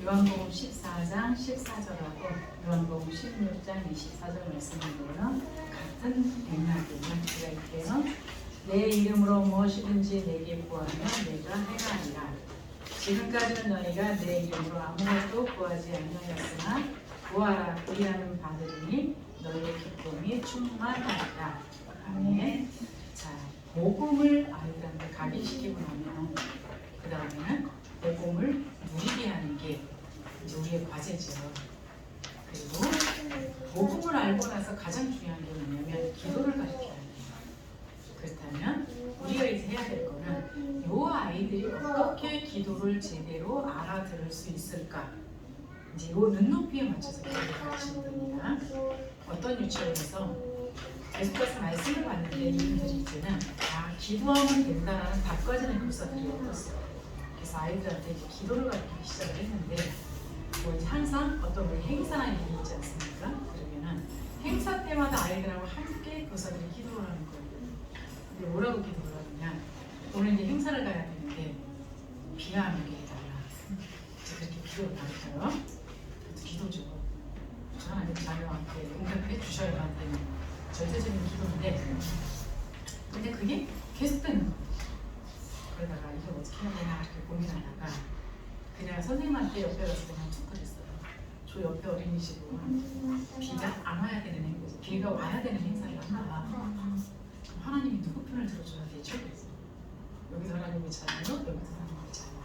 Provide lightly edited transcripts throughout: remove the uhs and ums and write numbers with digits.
요한복음 14장 14절하고 요한복음 16장 24절 말씀인데요. 같은 맥락이에요. 제가 읽게요. 내 이름으로 무엇이든지 내게 구하면 내가 행하리라. 지금까지는 너희가 내 이름으로 아무것도 구하지 아니하였으나 구하라 그리하면 받으리니 너희의 기쁨이 충만하리라. 아멘. 자, 복음을 아이들한테 각인시키고 나면 그 다음에는 복음을 누리게 하는 게 이제 우리의 과제죠. 그리고 복음을 알고 나서 가장 중요한 게 뭐냐면 기도를 가르쳐야 돼요. 그렇다면 우리가 이제 해야 될 거는 이 아이들이 어떻게 기도를 제대로 알아들을 수 있을까? 이제 이 눈높이에 맞춰서 기도를 가르치는 겁니다. 어떤 유치원에서 계속해서 말씀을 받는데 이분들이 이제는 기도하면 된다라는 답까지는 교사들이 얻었어요. 그래서 아이들한테 이제 기도를 가르치기 시작을 했는데 뭐 이제 항상 어떤 우리 행사나 일이 있지 않습니까? 그러면은 행사 때마다 아이들하고 함께 교사들이 기도를 하는 거예요. 근데 뭐라고 기도를 하느냐? 오늘 이제 행사를 가야 되는데 비가 안 오게 해달라. 이제 그렇게 기도를 가르쳐요. 기도죠. 하나님 자녀한테 응답해 주셔야 되는 절대적인 기도인데 근데 그게 계속되는 거예요. 그러다가 이게 어떻게 해야 되나 이렇게 고민하다가 그냥 선생님한테 옆에 가서 그냥 툭 그랬어요. 저 옆에 어린이집은 비가 안 와야 되는 행사, 비가 와야 되는 행사를 한다. 하나님이 누구 편을 들어줘야 되죠? 그랬어요. 여기서 하나님이 잘해요, 여기서 하나님이 잘해요.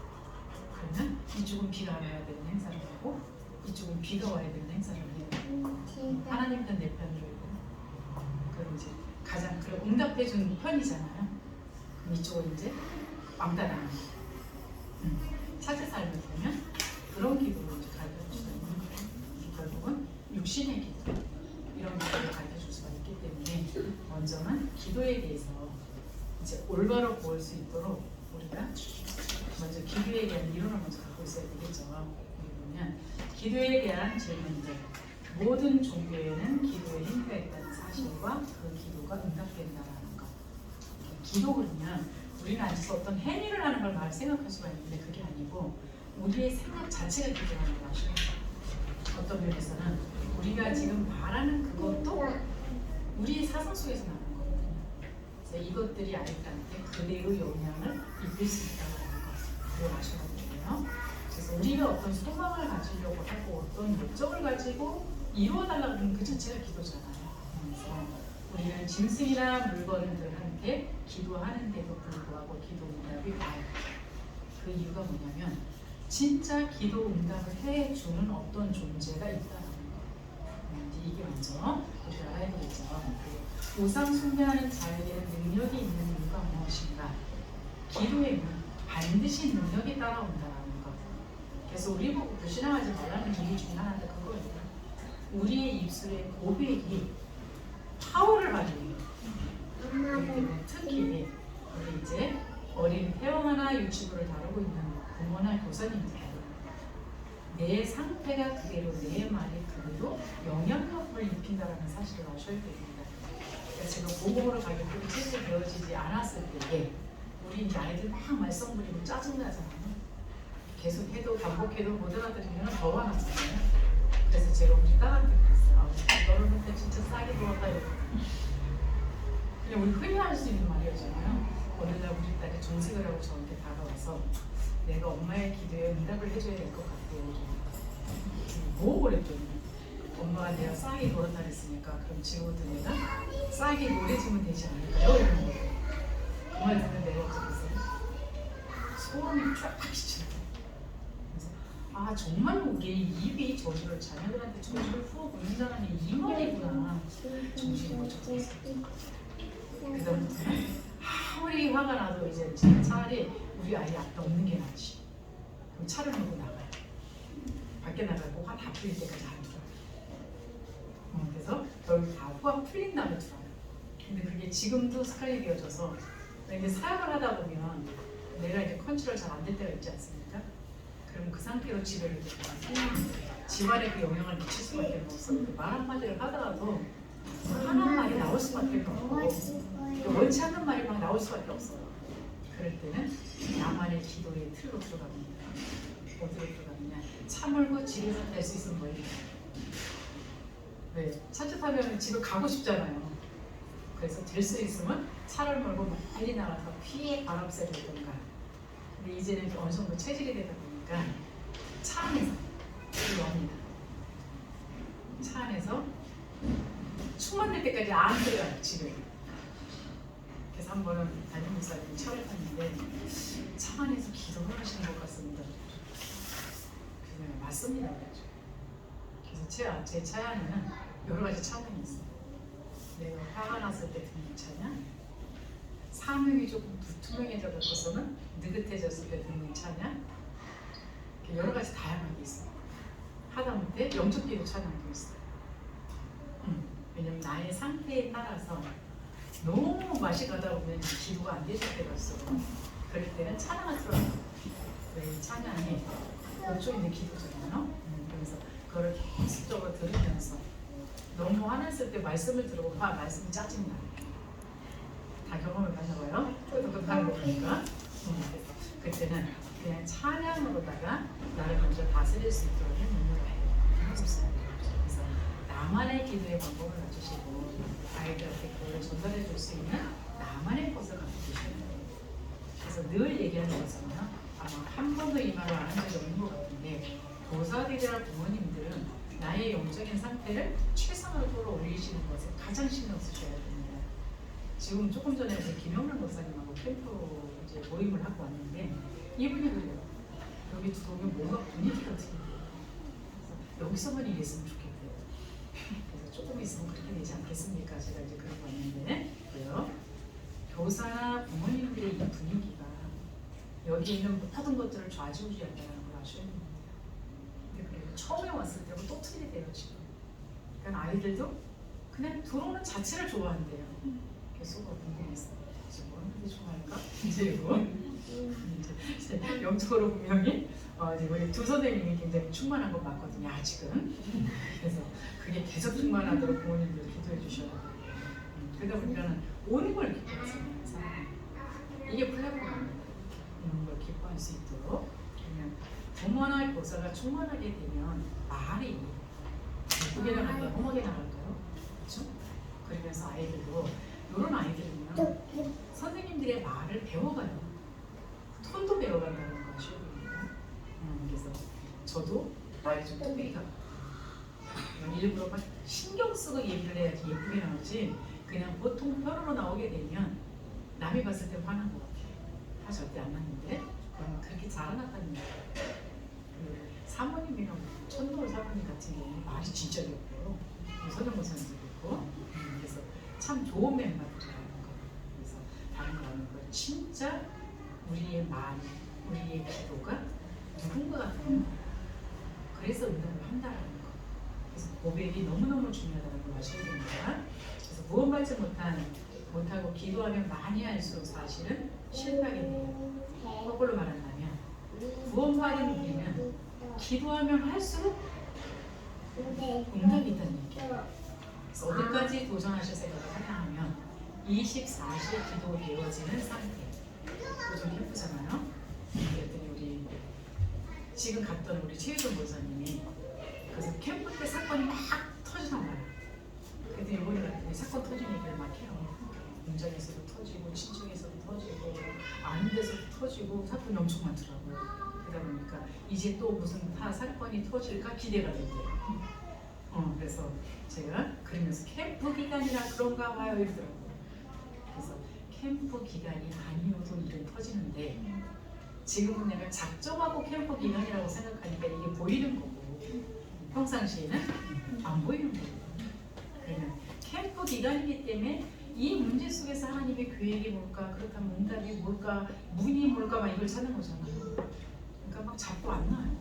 그러면 이쪽은 비가 안 와야 되는 행사를 하고 이쪽은 비가 와야 되는 행사를 해요. 하나님 편 내 편을 해요. 그럼 이제 가장 그럼 응답해준 편이잖아요. 그럼 이쪽은 이제 왕따 당하는 사제 삶을 보면 그런 기도를 이제 가르쳐 줄 수가 있는 거예요. 결국은 육신의 기도 이런 기도를 가르쳐 줄 수가 있기 때문에 먼저는 기도에 대해서 이제 올바로 볼 수 있도록 우리가 먼저 기도에 대한 이론을 먼저 갖고 있어야 되겠죠. 그러면 기도에 대한 질문들 모든 종교에는 기도에 힘가 있다는 사실과 그 기도가 응답된다는 것. 기도 그러면 우리는 앉아서 어떤 행위를 하는 걸 생각할 수가 있는데 그게 아니고 우리의 생각 자체가 기도하는 것이죠. 어떤 면에서는 우리가 지금 말하는 그것도 우리의 사상 속에서 나오는 거거든요. 그래서 이것들이 아이들한테 그대로 영향을 입힐 수 있다는 것 그걸 아셔야 되고요. 그래서 우리가 어떤 소망을 가지려고 하고 어떤 목적을 가지고 이루어달라고 하는 그 자체가 기도잖아요. 그래서 우리는 짐승이나 물건들한테 기도하는데도 불구하고 기도 응답이 와요. 그 이유가 뭐냐면 진짜 기도 응답을 해주는 어떤 존재가 있다는 거. 이게 먼저 우리가 알아야 되겠죠. 우상 숭배하는 자에게는 능력이 있는 이유가 무엇인가? 기도에는 반드시 능력이 따라온다는 것. 그래서 우리 보고 불신앙하지 말라는 이유 중에 하나가 그거예요. 우리의 입술의 고백이 파워를 가지고 특히 우리 이제 어린 태영아나 유치부를 다루고 있는 부모나 교사님들 내 상태가 그대로 내 말이 그대로 영향력을 입힌다는 사실을 아셔야 됩니다. 그러니까 제가 복음으로 가격들이 제대로 되어지지 않았을 때에 우리 이제 아이들 막 말썽 부리고 짜증나잖아요. 계속 해도 반복해도 못 알아들으면 더 화났잖아요. 그래서 제가 우리 딸한테 그랬어요. 너를 볼 때 진짜 싸게 도왔다 이러거든요. 그냥 우리 흔히 할 수 있는 말이었잖아요. 어느 날 우리 딸이 정색을 하고 저한테 다가와서 내가 엄마의 기도에 응답을 해줘야 될 것 같아요. 뭐 그랬더니 엄마가 내가 싸게 돌았다 그랬으니까 그럼 지금부터 내가 싸게 노래 지면 되지 않을까요? 이러는 거예요. 그 말 듣는 내가 그랬어요. 소름이 쫙 끼치더라고요. 정말로 우리 입이 저주를 자녀들한테 저주를 풀어보낸다는 이 말이구나. 정신이 못 차렸어요. 그다음부터는 아무리 화가 나도 이제 차라리 우리 아이 앞에 없는 게 낫지. 그럼 차를 몰고 나가요. 밖에 나가고 화 다 풀릴 때까지 하는 거예요. 그래서 결국 다 화가 풀린 다음에 들어요. 근데 그게 지금도 습관이 되어져서 이게 사역을 하다 보면 내가 이제 컨트롤 잘 안 될 때가 있지 않습니까? 그럼 그 상태로 집에를 들어가면 집안에 그 영향을 미칠 수밖에 없어요. 말 한마디를 하더라도 하는 말이 나올 수밖에 없고 원치 않는 말이 막 나올 수밖에 없어요. 그럴 때는 나만의 기도의 틀로 들어갑니다. 어디로 들어가느냐? 차 몰고 집에서 될 수 있으면 뭐예요? 네, 차주 타면 집에 가고 싶잖아요. 그래서 될 수 있으면 차를 몰고 빨리 나가서 피해 바람 쐬야 되던가. 근데 이제는 어느 정도 체질이 되다 보니까 차 안에서 이겁니다. 차 안에서 충만될 때까지 안 들어요, 집에. 그래서 한 번은 담임 목사님 차를 탔는데 차 안에서 기도를 하시는 것 같습니다. 그냥 맞습니다. 그래서 제 차 안에는 여러 가지 찬양이 있어요. 내가 화가 났을 때 듣는 찬양, 사명이 조금 불투명해져서는 느긋해졌을 때 듣는 찬양, 여러 가지 다양한 게 있어요. 하다못해 영적 기도 찬양도 있어요. 왜냐면 나의 상태에 따라서 너무 맛이 가다 보면 기도가 안 되실 때가 있어. 그럴 때는 찬양을 틀어요. 왜 찬양이 멈춰 있는 기도잖아요. 그래서 그걸 계속적으로 들으면서 너무 화났을 때 말씀을 들어보면 말씀이 짜증나. 다 경험을 받나봐요. 저도 급하게 보니까. 그래서 그때는 그냥 찬양으로다가 나를 먼저 다스릴 수 있도록 능력을 해요. 그래서 나만의 기도의 방법을 가지시고 아이들한테 그걸 전달해 줄 수 있는 나만의 것을 갖고 계시는 거예요. 그래서 늘 얘기하는 것은요. 아마 한 번도 이 말을 안 한 적이 없는 것 같은데 교사들이나 부모님들은 나의 영적인 상태를 최상으로 끌어올리시는 것에 가장 신경 쓰셔야 됩니다. 지금 조금 전에 우리 김영란 목사님하고 캠프 이제 모임을 하고 왔는데 이분이 그래요. 여기 들어오면 뭔가 분위기가 틀린대요. 여기서만 이랬으면 좋겠대요. 그래서 조금 있으면 그렇게 되지 않겠습니까? 제가 이제 그러고 왔는데 그래요. 교사나 부모님들의 이 분위기가 여기 있는 모든 것들을 좌지우지한다는 걸 아셔야 됩니다. 근데 그래요. 처음에 왔을 때하고 또 틀리대요 지금. 그러니까 아이들도 그냥 들어오는 자체를 좋아한대요. 계속 궁금했어요. 지금 뭐 하는데 좋아할까? 이제 영적으로 분명히 이제 우리 두 선생님이 굉장히 충만한 건 맞거든요 아직은. 그래서 그게 계속 충만하도록 부모님들 기도해 주셔야 돼요. 그러다 보니까는 오는 걸 기뻐하세요. 이게 플랫폼입니다. 오는 걸 기뻐할 수 있도록. 그러면 부모나 교사가 충만하게 되면 말이 예쁘게 나갈까요? 험하게 나갈까요? 그렇죠? 그러면서 아이들도 이런 아이들은요 선생님들의 말을 배워가요. 톤도 배워간다는 거 아시죠? 그래서 저도 말이 좀 뚝배기가 일부러 막 신경 쓰고 얘기를 해야지 예쁘게 나오지 그냥 보통 뼈로 나오게 되면 남이 봤을 때 화난 것 같아요. 절대 안 났는데 그렇게 자라났다는 거예요. 그 사모님이랑 천도울 사모님 같은 경우는 말이 진짜 예뻐요. 서정모사님도 그렇고 그래서 참 좋은 멤버들이 하는 거예요. 그래서 다른 거 하는 거 진짜 우리의 말, 우리의 기도가 누군가가 되는 거예요. 그래서 운동을 한다는 거. 그래서 고백이 너무너무 중요하다는 걸 아셔야 됩니다. 그래서 무언받지 못하고 기도하면 많이 할수록 사실은 실패하게 돼요. 거꾸로 말한다면 구원받은 우리는 기도하면 할수록 응답이 있다는 얘기예요. 그래서 어디까지 도전하실 생각을 하냐 하면 24시 기도되어지는 상태. 요즘 캠프잖아요. 그랬더니 우리 지금 갔던 우리 최유정 목사님이 그래서 캠프 때 사건이 막 터지나 봐요. 그랬더니 이번에 갔더니 사건 터진 얘기를 막 해요. 공장에서도 터지고 친척에서도 터지고 아는 데서도 터지고 사건이 엄청 많더라고요. 그러다 보니까 이제 또 무슨 사건이 터질까 기대가 된대요. 그래서 제가 그러면서 캠프 기간이라 그런가 봐요 이러더라고요. 그래서 캠프 기간이 아니어도 일은 터지는데 지금은 내가 작정하고 캠프 기간이라고 생각하니까 이게 보이는 거고 평상시에는 안 보이는 거고 그러면 캠프 기간이기 때문에 이 문제 속에서 하나님의 계획이 뭘까 그렇다면 응답이 뭘까 문이 뭘까 막 이걸 찾는 거잖아요. 그러니까 막 잡고 안 나요.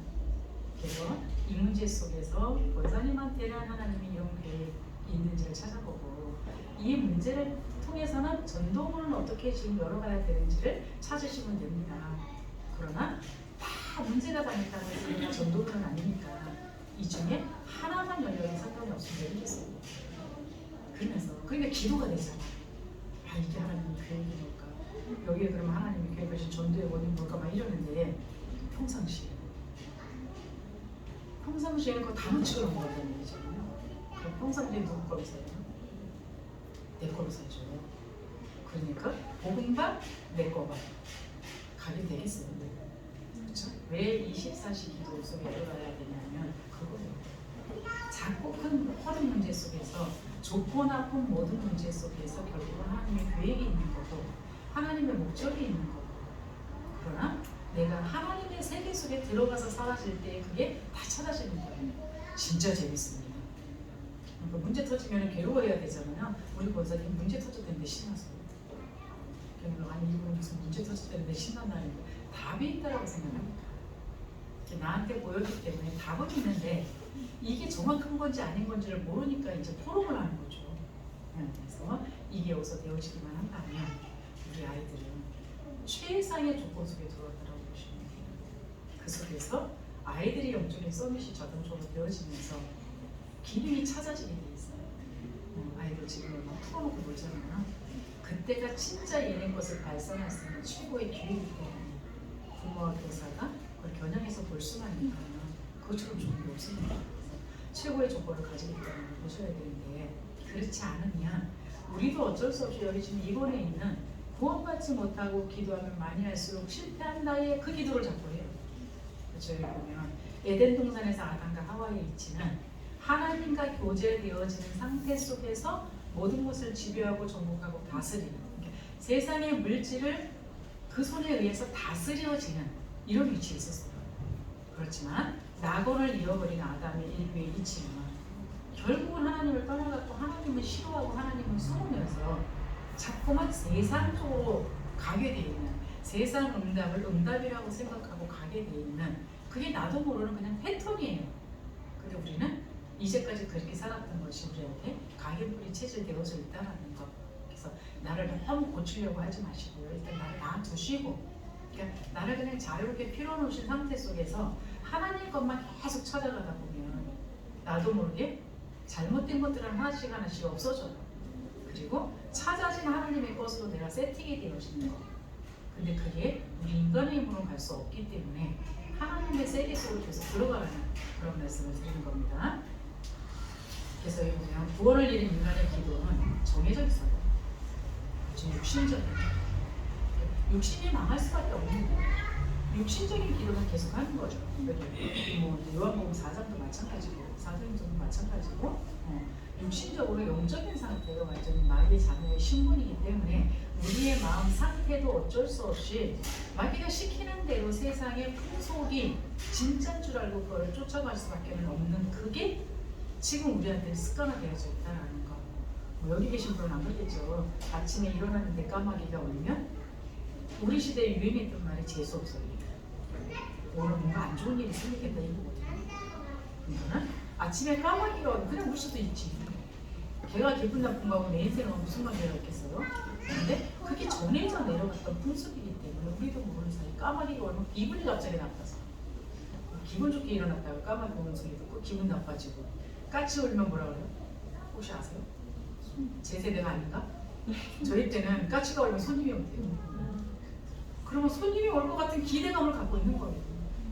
그래서 이 문제 속에서 권사님한테는 하나님이 이런 계획이 있는지를 찾아보고 이 문제를 통해서는 전도문은 어떻게 지금 열어가야 되는지를 찾으시면 됩니다. 그러나 다 문제가 당했다고 해서 우리가 전도문은 아니니까 이 중에 하나만 열려도 상관이 없으면 되겠어요. 그러니까 기도가 되잖아. 이게 하나님의 계획이 뭘까? 여기에 그러면 하나님이 계획하신 전도의 원인 뭘까? 막 이러는데 평상시에 평상시에는 그거 다 묻히고 넘어간다는 얘기잖아요. 그럼 평상시에 누구 거로 사요? 내 거로 사죠. 그러니까 복음과 내 거가 가게 되겠어요. 그렇죠? 왜 24시 기도 속에 들어가야 되냐면 그거예요. 작고 큰 허든 문제 속에서 좁고 나쁜 모든 문제 속에서 결국은 하나님의 계획이 있는 거고 하나님의 목적이 있는 거고 그러나 내가 하나님의 세계 속에 들어가서 살아질 때 그게 다 찾아지는 거예요. 진짜 재밌습니다. 그러니까 문제 터지면 괴로워해야 되잖아요. 우리 권사님 문제 터졌는데 신나서 그러면 아니 이분은 무슨 문제 터졌는데 신난다는 거 답이 있다라고 생각합니다. 나한테 보였기 때문에 답은 있는데 이게 정확한 건지 아닌 건지를 모르니까 이제 토론을 하는 거죠. 그래서 이게 여기서 되어지기만 한다면 우리 아이들은 최상의 조건 속에 들어왔다고 보시면 돼요. 그 속에서 아이들이 영적인 서밋이 자동적으로 되어지면서 기능이 찾아지게 돼 있어요. 아이들 지금 막 풀어놓고 놀잖아요. 그때가 진짜 얘네 것을 발산할 수 있는 최고의 기회이기 때문에 부모와 교사가 그걸 겨냥해서 볼 수만 있다면 그것처럼 좋은 게 없습니다. 최고의 조건을 가지고 있다는 걸 보셔야 되는데 그렇지 않으면 우리도 어쩔 수 없이 여기 지금 이번에 있는 구원받지 못하고 기도하면 많이 할수록 실패한 나의 그 기도를 자꾸 해요. 그렇죠? 여기 보면 에덴 동산에서 아담과 하와에 있지는 하나님과 교제되어지는 상태 속에서 모든 것을 지배하고 정복하고 다스리는 그러니까 세상의 물질을 그 손에 의해서 다스려지는 이런 위치에 있었어요. 그렇지만 낙원을 잃어버린 아담의 일부에 있지만 결국은 하나님을 떠나갔고 하나님을 싫어하고 하나님을 숨으면서 자꾸만 세상 쪽으로 가게 돼 있는 세상 응답을 응답이라고 생각하고 가게 돼 있는 그게 나도 모르는 그냥 패턴이에요. 근데 우리는 이제까지 그렇게 살았던 것이 우리한테 각인불이 체질되어져 있다는 것. 그래서 나를 너무 고치려고 하지 마시고요. 일단 나를 놔두시고 그러니까 나를 그냥 자유롭게 풀어놓으신 상태 속에서 하나님 것만 계속 찾아가다 보면 나도 모르게 잘못된 것들은 하나씩 하나씩 없어져요. 그리고 찾아진 하나님의 것으로 내가 세팅이 되어지는 거. 근데 그게 우리 인간의 힘으로 갈 수 없기 때문에 하나님의 세계 속으로 계속 들어가는 그런 말씀을 드리는 겁니다. 그래서 여기 보면 구원을 잃은 인간의 기도는 정해져 있어요. 지금 육신적이에요. 육신이 망할 수밖에 없는 거예요. 육신적인 기도는 계속 하는 거죠. 뭐 요한복음 4장도 마찬가지고 4장도 마찬가지고 육신적으로 영적인 상태가 완전히 마귀의 자녀의 신분이기 때문에 우리의 마음 상태도 어쩔 수 없이 마귀가 시키는 대로 세상의 풍속이 진짜인 줄 알고 그걸 쫓아갈 수밖에 없는 그게 지금 우리한테 습관화되어져 있다는 거. 뭐 여기 계신 분은 안 그러겠죠. 아침에 일어났는데 까마귀가 울면 우리 시대에 유행했던 말이 재수없어요. 오늘 뭔가 안 좋은 일이 생기겠다 이거거든요. 그러니까 아침에 까마귀가 오면 그냥 울 수도 있지. 걔가 기분 나쁜 거하고 내 인생은 무슨 관계가 있겠어요? 근데 그게 전해져 내려갔던 풍습이기 때문에 우리도 모르는 사이 까마귀가 오면 기분이 갑자기 나빠서 기분 좋게 일어났다가 까마귀 오는 소리 듣고 기분 나빠지고 까치 울면 뭐라 그래요? 혹시 아세요? 제 세대가 아닌가? 저희 때는 까치가 울면 손님이 온대요. 그러면 손님이 올 것 같은 기대감을 갖고 있는 거예요.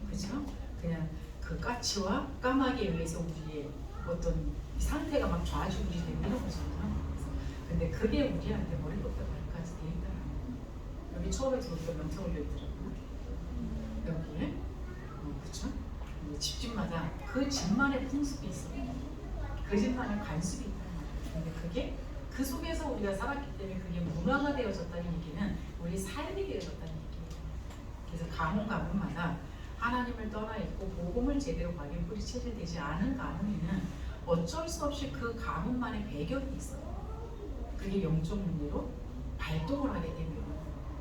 그렇죠? 그냥 그 까치와 까마귀에 의해서 우리의 어떤 상태가 막 좌지우지 되는 이런 거잖아요. 근데 그게 우리한테 머리부터 발까지 돼 있다는 거예요. 여기 처음에 들어오니까 명태 올려 있더라고요. 여기에 그렇죠? 집집마다 그 집만의 풍습이 있어요. 그 집만의 관습이 있다는 거예요. 근데 그게 그 속에서 우리가 살았기 때문에 그게 문화가 되어졌다는 얘기는 우리 삶이 되어졌다는 얘기예요. 그래서 가문마다 하나님을 떠나 있고 복음을 제대로 받은 뿌리 체질되지 않은 가문에는 어쩔 수 없이 그 가문만의 배경이 있어요. 그게 영적 문제로 발동을 하게 되면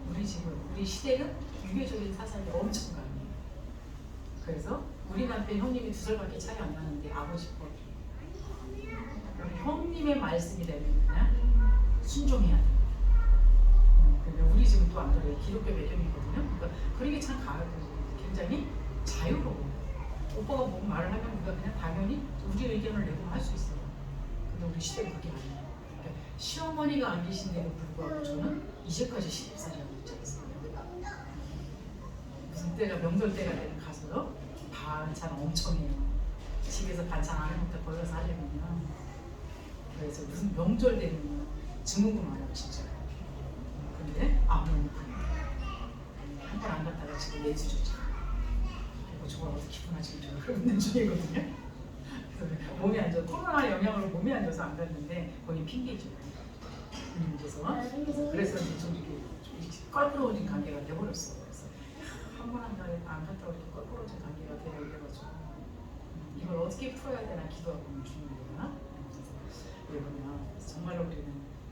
우리 시대는 유교적인 사상이 엄청 강해요. 그래서 우리 남편 형님이 2살밖에 차이 안 나는데 아버지 거 그럼 형님의 말씀이 되면 그냥 순종해야 돼요. 그러니까 우리 지금 또 안 그래요. 기독교 배경이거든요. 그러니까 그러게 참 굉장히 자유로워요. 오빠가 뭐 말을 하면 우리가 그냥 당연히 우리 의견을 내고 할 수 있어요. 근데 우리 시대는 그게 아니에요. 그러니까 시어머니가 안 계신데도 불구하고 저는 이제까지 시집살이하고 있지 않습니까? 무슨 때가 명절 때가 되면 가서요. 반찬 엄청 해요. 집에서 반찬 안 해먹다 걸려서 하려면요. 그래서 무슨 명절 되면 증후군 와요 진짜. 근데 아무 못하네. 한 번 안 갔다가 지금 4주 줬죠. 그리고 저걸 어떻게 기분나 지금 저 그러고 있는 중이거든요. 그래서 몸이 안 좋아. 코로나 영향으로 몸이 안 좋아서 안 갔는데 거기 핑계죠. 그래서 이제 좀 이렇게 껄끄러워진 관계가 돼버렸어. 그래서 한 번 안 갔다 오니까 껄끄러워진 관계가 돼버려가지고 이걸 어떻게 풀어야 되나 기도하고 있는 중이구나. 그래서 보면 정말로 우리는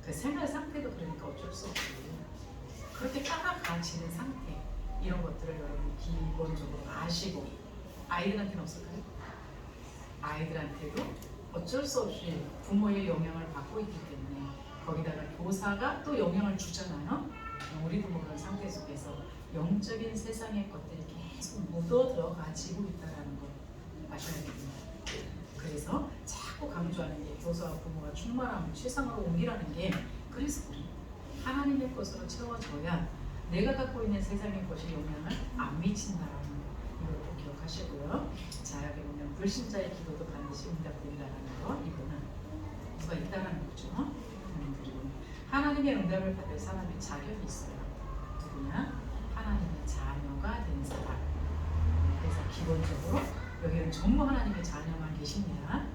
그 생활 상태도 그러니까 어쩔 수 없고 그렇게 따라가지는 상태 이런 것들을 여러분이 기본적으로 아시고 아이들한테는 없을까요? 아이들한테도 어쩔 수 없이 부모의 영향을 받고 있기 때문에 거기다가 교사가 또 영향을 주잖아요. 우리도 모르는 상태 속에서 영적인 세상의 것들이 계속 묻어 들어가지고 있다는 걸 아셔야 됩니다. 그래서 자꾸 강조하는 게 교사와 부모가 충만함을 최상으로 옮기라는 게 그래서 우리 하나님의 것으로 채워져야 내가 갖고 있는 세상의 것이 영향을 안 미친다라는 거 이걸 꼭 기억하시고요. 자 여기 보면 불신자의 기도도 반드시 응답된다라는 거 이거는 누가 있다라는 거죠. 그리고 하나님의 응답을 받을 사람의 자격이 있어요. 누구냐? 하나님의 자녀가 된 사람. 그래서 기본적으로 여기는 전부 하나님의 자녀만 계십니다.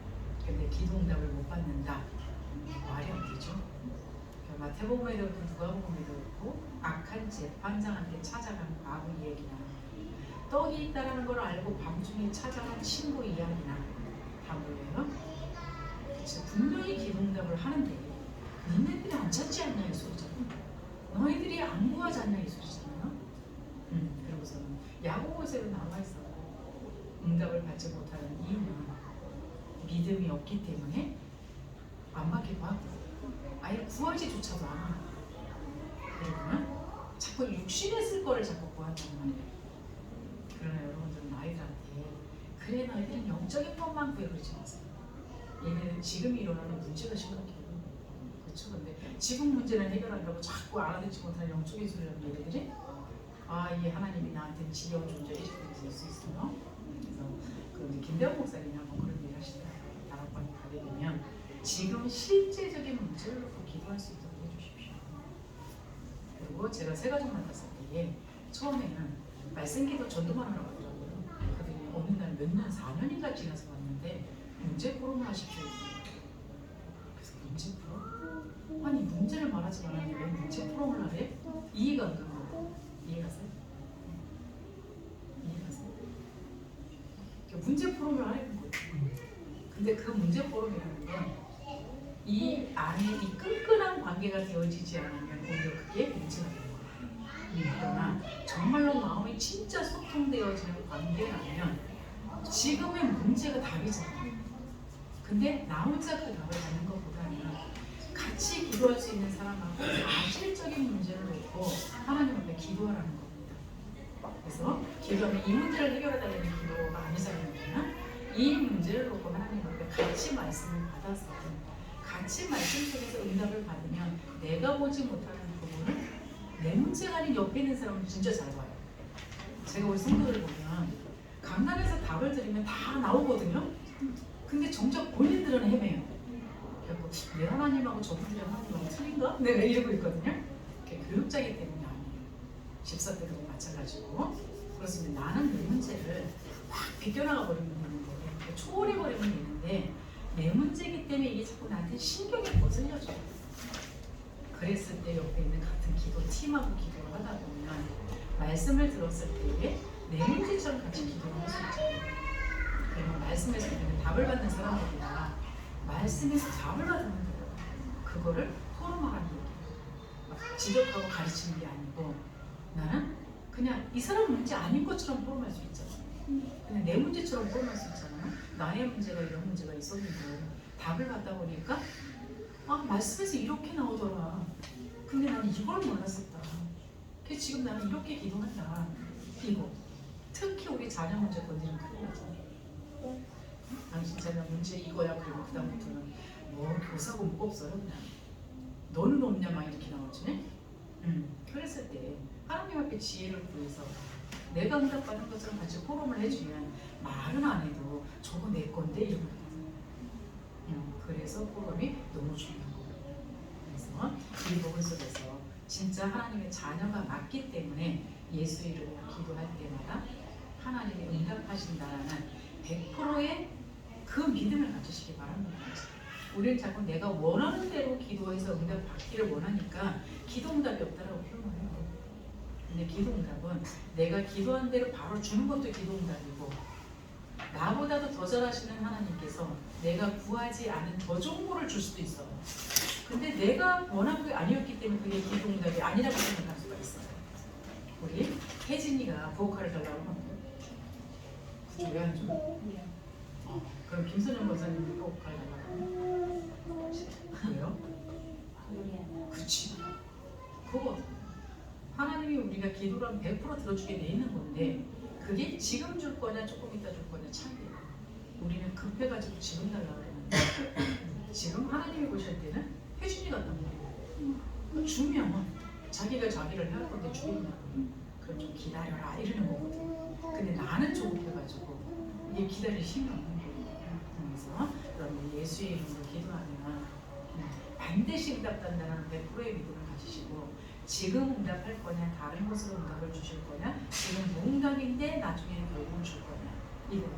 근데 기도 응답을 못 받는다. 말이 안 되죠. 마태복음에도 그렇고 누가복음에도 그렇고 악한 재판장한테 찾아간 과부 이야기나 떡이 있다는 걸 알고 밤중에 찾아간 친구 이야기나 다 뭐예요? 분명히 기도 응답을 하는데 니네들이 안 찾지 않냐 이 소리잖아. 너희들이 안 구하지 않냐 이 소리잖아요. 그리고서는 야고보서에도 나와있어. 응답을 받지 못하는 이유는 믿음이 없기 때문에 안 받기도 하고 아예 구하지조차도 않아. 그러면 자꾸 육신에 쓸 거를 자꾸 구한다는 말이에요. 그러나 여러분들은 아이들한테 그래 너희들은 영적인 것만 구해 그러지 마세요. 얘네는 지금 일어나는 문제가 심각해요. 그렇죠? 근데 지금 문제는 해결한다고 자꾸 알아듣지 못하는 영적인 소리라는 얘네들이 이 하나님이 나한테 지겨운 존재 이렇게 될 수 있어요. 그래서 그 김대원 목사님이 한번 그런 얘기 하시더라고요. 다락방에 가게 되면 지금 실제적인 문제를 놓고 기도할 수 있도록 해주십시오. 그리고 제가 새 가족 만났을 때에 처음에는 말씀기도 전도만 하러 가더라고요. 그랬더니 어느 날 몇 년, 4년인가 지나서 왔는데 문제 포럼을 하십시오. 그래서 문제 포럼? 아니 문제를 말하지 말았는데 왜 문제 포럼을 하래? 이해가 안 가는 거예요. 이해가세요? 이해가세요? 문제 포럼을 하려는 거예요. 근데 그 문제 포럼이라는 건 이 안에 이 끈끈한 관계가 되어지지 않으면 오히려 그게 문제가 되는 거예요. 그러나 정말로 마음이 진짜 소통되어지는 관계라면 지금의 문제가 답이잖아요. 근데 나 혼자 그 답을 받는 것보다는 같이 기도할 수 있는 사람하고 사실적인 문제를 놓고 하나님 앞에 기도하라는 겁니다. 그래서 기도하면 이 문제를 해결하다는 기도가 아니잖아요. 이 문제를 놓고 하나님 앞에 같이 말씀을 받아서 같이 말씀 속에서 응답을 받으면 내가 보지 못하는 부분을 내 문제가 아닌 옆에 있는 사람은 진짜 잘 봐요. 제가 우리 성도들 보면 강단에서 답을 드리면 다 나오거든요. 근데 정작 본인들은 헤매요. 그래서 내 하나님하고 저분들이 하나님하고 틀린가? 내가 이러고 있거든요. 그게 교육자이기 때문이 아니에요. 집사 때도 마찬가지고. 그렇습니다. 나는 내 문제를 확 비껴나가 버리면 되는 거예요. 초월해 버리면 되는데 내 문제이기 때문에 이게 자꾸 나한테 신경이 거슬려져요. 그랬을 때 옆에 있는 같은 기도 팀하고 기도를 하다 보면 말씀을 들었을 때에 내 문제처럼 같이 기도를 할 수 있잖아요. 그러면 말씀에서 우리는 답을 받는 사람들이다. 말씀에서 답을 받는 거예요. 그거를 토론하라는 얘기예요. 지적하고 가르치는 게 아니고 나는 그냥 이 사람 문제 아닌 것처럼 토론할 수 있잖아요. 그냥 내 문제처럼 토론할 수 있잖아요. 나의 문제가 이런 문제가 있었는데 답을 받다 보니까 말씀에서 이렇게 나오더라. 근데 나는 이걸 몰랐었다. 그래서 지금 나는 이렇게 기도한다. 이거 특히 우리 자녀 문제 건드리면 큰일 나잖아요. 당신 자녀 문제 이거야. 그리고 그 다음부터는 뭐 교사 공부 없어요 그냥. 너는 없냐 막 이렇게 나오지. 그랬을 때 하나님 앞에 지혜를 구해서 내가 응답받은 것처럼 같이 포럼을 해주면 말은 안 해도 저거 내 건데 이런 거. 그래서 복음이 너무 중요한 거예요. 그래서 이 복음 속에서 진짜 하나님의 자녀가 맞기 때문에 예수 이름으로 기도할 때마다 하나님이 응답하신다라는 100%의 그 믿음을 가지시기 바랍니다. 우리는 자꾸 내가 원하는 대로 기도해서 응답 받기를 원하니까 기도 응답이 없다라고 표현해요. 근데 기도 응답은 내가 기도한 대로 바로 주는 것도 기도 응답이고, 나보다도 더 잘하시는 하나님께서 내가 구하지 않은 더 좋은 거를 줄 수도 있어요. 근데 내가 원한 게 아니었기 때문에 그게 기도 응답이 아니라고 생각할 수가 있어요. 우리 혜진이가 보컬을 달라고 하면 그죠? 왜 안 줘? 그럼 김선영 권사님이 보컬 달라고 하면 왜요? 그렇지. 그거 하나님이 우리가 기도를 하면 100% 들어주게 돼 있는 건데, 그게 지금 줄 거냐 조금 이따 줄 거냐 차이예요. 우리는 급해가지고 지금 달라고 하는데 지금 하나님이 보실 때는 혜진이 같단 말이에요. 주면 자기가 자기를 할 건데 주겠냐고. 그럼 좀 기다려라 이러는 거거든. 근데 나는 조급해가지고 이게 기다릴 힘이 없는 거예요. 그래서 여러분 예수의 이름으로 기도하면 반드시 응답된다는 100%의 믿음을 가지시고, 지금 응답할 거냐 다른 것으로 응답을 주실 거냐, 지금 무응답인데 나중에는 결국은 줄 거냐, 이거.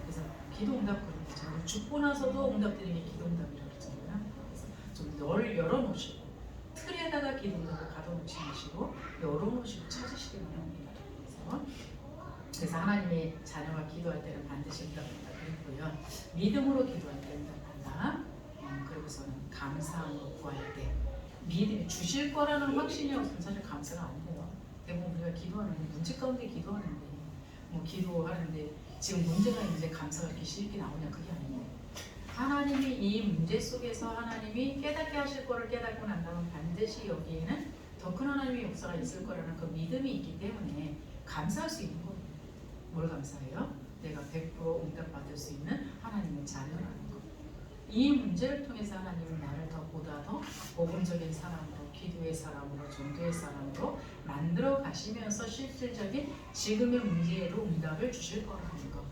그래서 기도 응답 그런 거잖아요. 죽고 나서도 응답 드리는 게 기도 응답이라고 그러잖아요. 그래서 좀 널 열어놓으시고 틀에다가 기도 응답을 가둬놓지 마시고 열어놓으시고 찾으시기 바랍니다. 그래서 하나님의 자녀가 기도할 때는 반드시 응답한다 그랬고요. 믿음으로 기도할 때 응답한다. 그리고서는 감사함으로 구할 때, 믿음이 주실 거라는 확신이 없으면 사실 감사가 안 돼요. 대부분 우리가 기도하는데, 문제 가운데 기도하는데, 뭐 기도하는데 지금 문제가 있는데 감사가 이렇게 쉽게 나오냐, 그게 아니에요. 하나님이 이 문제 속에서 하나님이 깨닫게 하실 거를 깨닫고 난다면 반드시 여기에는 더 큰 하나님의 역사가 있을 거라는 그 믿음이 있기 때문에 감사할 수 있는 거예요. 뭘 감사해요? 내가 100% 응답받을 수 있는 하나님의 자녀라는 거. 이 문제를 통해서 하나님은 나를 더 보다 더 복음적인 사람으로, 기도의 사람으로, 전도의 사람으로 만들어 가시면서 실질적인 지금의 문제에도 응답을 주실 거라는 거.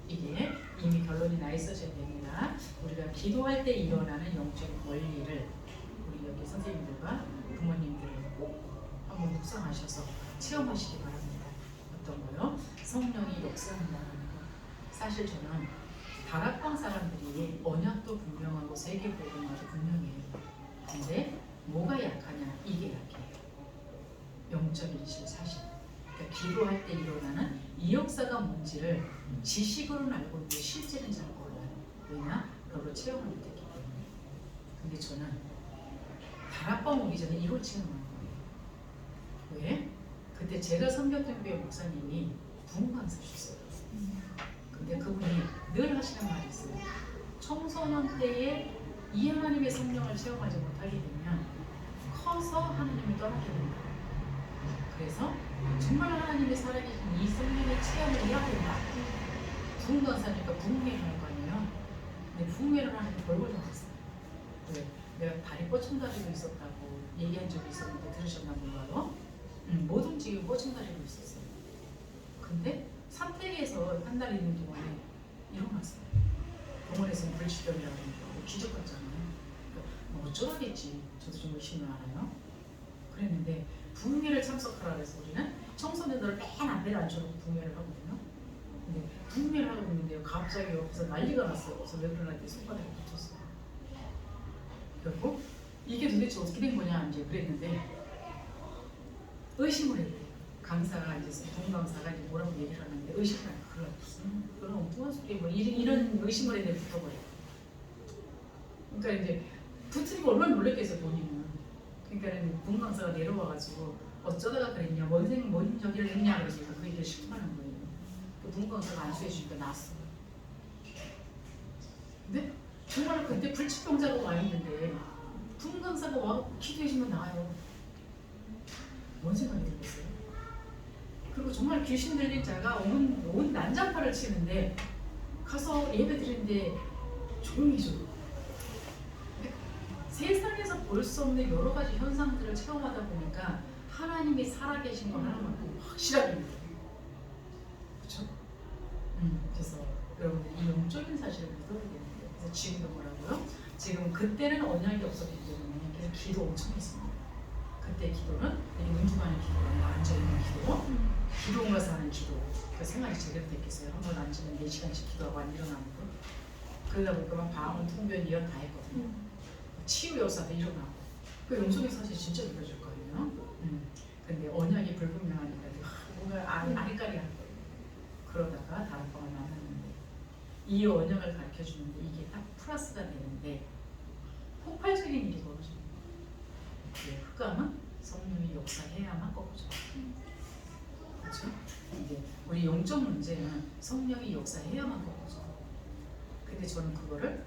이게 이미 결론이 나 있어져야 됩니다. 우리가 기도할 때 일어나는 영적인 원리를 우리 여기 선생님들과 부모님들을 꼭 한번 묵상하셔서 체험하시기 바랍니다. 어떤 거요? 성령이 역사한다는 거. 사실 저는 다락방 사람들이 언약도 분명하고 세계복음화도 분명해요. 근데 뭐가 약하냐? 이게 약해요. 영적인 실 사실. 그러니까 기도할 때 일어나는 이 역사가 뭔지를 지식으로는 알고 있는데 실제는 잘 몰라요. 왜냐? 별로 체험을 못했기 때문에. 근데 저는 다락방 오기 전에 이걸 체험한 거예요. 왜? 그때 제가 섬겼던 교회 목사님이 부흥 강사셨어요. 근데 그분이 늘 하시는 말이 있어요. 청소년 때에 이 하나님의 성령을 체험하지 못하게 되면 커서 하나님을 떠나게 된다. 그래서 정말 하나님의 살아계신 이 성령의 체험을 해야 된다. 부흥 강사니까 부흥회를 할 거 아니에요. 근데 부흥회를 하는데 벌벌 나왔어요. 왜? 내가 다리 뻗쳐다리고 있었다고 얘기한 적이 있었는데 들으셨나 몰라요? 못 움직이고 뻗쳐다리고 있었어요. 근데 산택에서 한 달 있는 동안에 일어났어요. 병원에서는 불치병이라고 하니까 기적 같잖아요. 그러니까 뭐 어쩌라겠지. 저도 좀 의심을 알아요. 그랬는데 부흥회를 참석하라 그래서 우리는 청소년들을 맨 앞에 앉혀놓고 부흥회를 하거든요. 근데 부흥회를 하고 있는데요. 갑자기 여기서 난리가 났어요. 그래서 왜 그러나 했더니 손바닥에 붙었어요. 결국 이게 도대체 어떻게 된 거냐 이제 그랬는데 의심을 해요. 강사가 이제 부흥 강사가 이제 뭐라고 얘기를 하는데 의심을 하니까 그런 엉뚱한 소리 뭐 이런 의심을 했는데 붙어버려. 그러니까 이제 붙으니까 얼마나 놀랬겠어요 본인은. 그러니까 부흥 강사가 내려와가지고 어쩌다가 그랬냐, 뭔 저기를 했냐 그래서 그 얘기를 실토하는 거예요. 그 부흥 강사가 안수해주니까 나았어. 근데 정말 그때 불치병자가 와 있는데 부흥 강사가 와 기도해주면 나아요. 뭔 생각이 들겠어요? 그리고 정말 귀신 들린 자가 온 난장파를 치는데 가서 예배 드리는데 조용히 좀. 세상에서 볼 수 없는 여러 가지 현상들을 체험하다 보니까 하나님이 살아계신 거 하나만큼 확실하게 믿어요. 그렇죠? 그래서 여러분들 이 영적인 사실을 믿어야 되는데 그래서 지금도 뭐라고요? 지금 그때는 언약이 없었기 때문에 그래서 기도 엄청 했습니다. 그때 기도는 은중하는 기도가 앉아있는 기도, 기도원가서 하는 기도 그 생활이 제대로 됐겠어요. 한 번 앉으면 4시간씩 기도하고 안 일어나는 거 그러다 보니까 막 방언, 통변, 예언 다 했거든요. 치유 역사도 일어나고 그 영적인 사실 진짜 이루어질 거예요. 근데 언약이 불분명하니까 뭔가 아리까리 한 거예요. 그러다가 다락방을 만났는데 이 언약을 가르쳐주는데 이게 딱 플러스가 되는데 폭발적인 일이 벌어집니다. 흑암은 성령이 역사해야만 꺾어져요. 그렇죠? 이게 우리 영적 문제는 성령이 역사해야만 꺾어져요. 근데 저는 그거를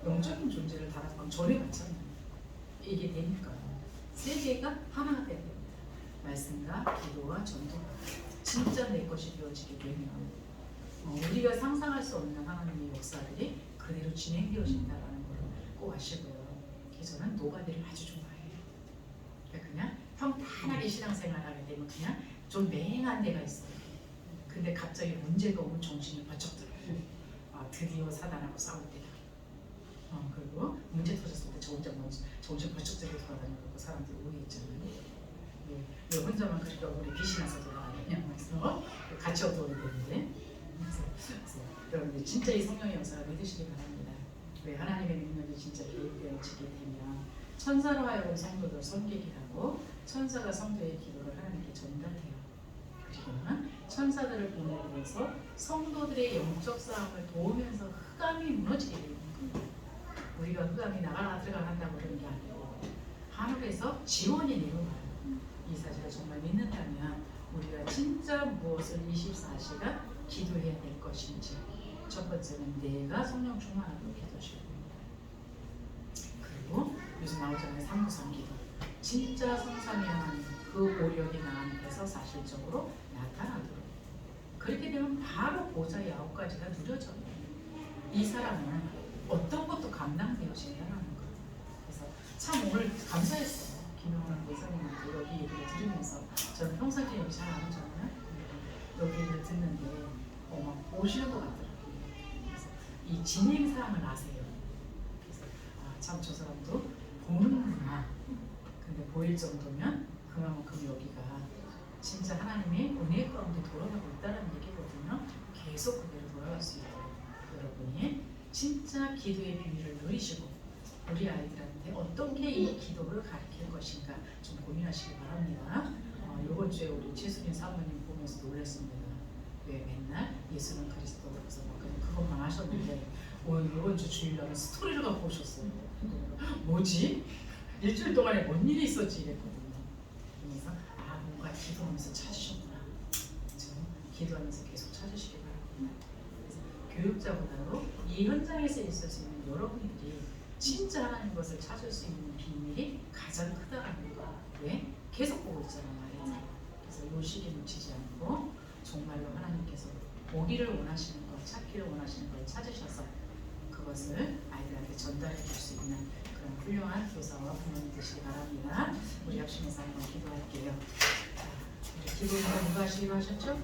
영적인 존재를 다락방 전에 봤잖아요. 이게 되니까 세 개가 하나가 돼야 됩니다. 말씀과 기도와 전도가 진짜 내 것이 되어지게 되면 우리가 상상할 수 없는 하나님의 역사들이 그대로 진행되어진다라는 걸 꼭 아시고요. 그래서 저는 노가다를 아주 좋아해요. 그냥 평탄하게 신앙생활하게 되면 그냥 좀 맹한 데가 있어요. 근데 갑자기 문제가 오면 정신이 번쩍 들어요. 드디어 사단하고 싸울 때다. 그리고 문제 터졌을 때 저 혼자 정신 번쩍 들고 돌아다니고 사람들이 오해했잖아요. 왜 혼자만 그렇게 얼굴에 빛이 나서 돌아다니냐고 해서 같이 얻어야 되는데 그래서 여러분들 진짜 이 성령의 역사를 믿으시기 바랍니다. 왜 하나님의 능력이 진짜 개입되어지게 되면 천사로 하여금 성도들 섬기게 하고 천사가 성도의 기도를 하나님께 전달해요. 그리고는 천사들을 보내면서 성도들의 영적 싸움을 도우면서 흑암이 무너지게 되는 거예요. 우리가 흑암이 나가라 들어가라 한다고 그러는 게 아니고 하늘에서 지원이 내려와요. 이 사실을 정말 믿는다면 우리가 진짜 무엇을 24시간 기도해야 될 것인지 첫 번째는 내가 성령 충만하도록 기도하시고 그리고 요즘 나오잖아요. 393 기도 진짜 성삼위 하나님 그 오력이 나한테서 사실적으로 나타나도록 그렇게 되면 바로 보좌의 9가지가 누려져요. 이 사람은 어떤 것도 감당되어진다는 거예요. 그래서 참 오늘 감사했어요. 김영환 목사님한테 여기 얘기를 들으면서 저는 평상시에 여기 잘 안 오잖아요. 여기를 듣는데 막 오시는 것 같더라고요. 그래서 이 진행사항을 아세요. 그래서 참 저 사람도 보는구나. 근데 보일 정도면 그만큼 여기가 진짜 하나님의 은혜 가운데 돌아가고 있다는 얘기거든요. 계속 그대로 돌아갈 수 있도록 여러분이 진짜 기도의 비밀을 누리시고 우리 아이들한테 어떻게 이 기도를 가르칠 것인가 좀 고민하시기 바랍니다. 이번 주에 우리 최수민 사모님 보면서 놀랐습니다. 왜 맨날 예수는 그리스도 그래서 그냥 그것만 하셨는데 오늘 이번 주 주일날은 스토리를 갖고 오셨어요. 뭐지? 일주일 동안에 뭔 일이 있었지 이랬거든요. 그래서 뭔가 기도하면서 찾으셨구나. 그렇죠? 기도하면서 계속 찾으시기 바랍니다. 교육자보다도 이 현장에서 있을 수 있는 여러분들이 진짜 하나님 것을 찾을 수 있는 비밀이 가장 크다라는 거. 왜? 계속 보고 있잖아요. 그래서 이 시기 놓치지 않고 정말로 하나님께서 보기를 원하시는 것, 찾기를 원하시는 걸 찾으셔서 그것을 아이들한테 전달해 줄 수 있는 그런 훌륭한 교사와 부모님 되시기 바랍니다. 우리 합심해서 한번 기도할게요. 자, 우리 기도는 누가 하시기로 하셨죠?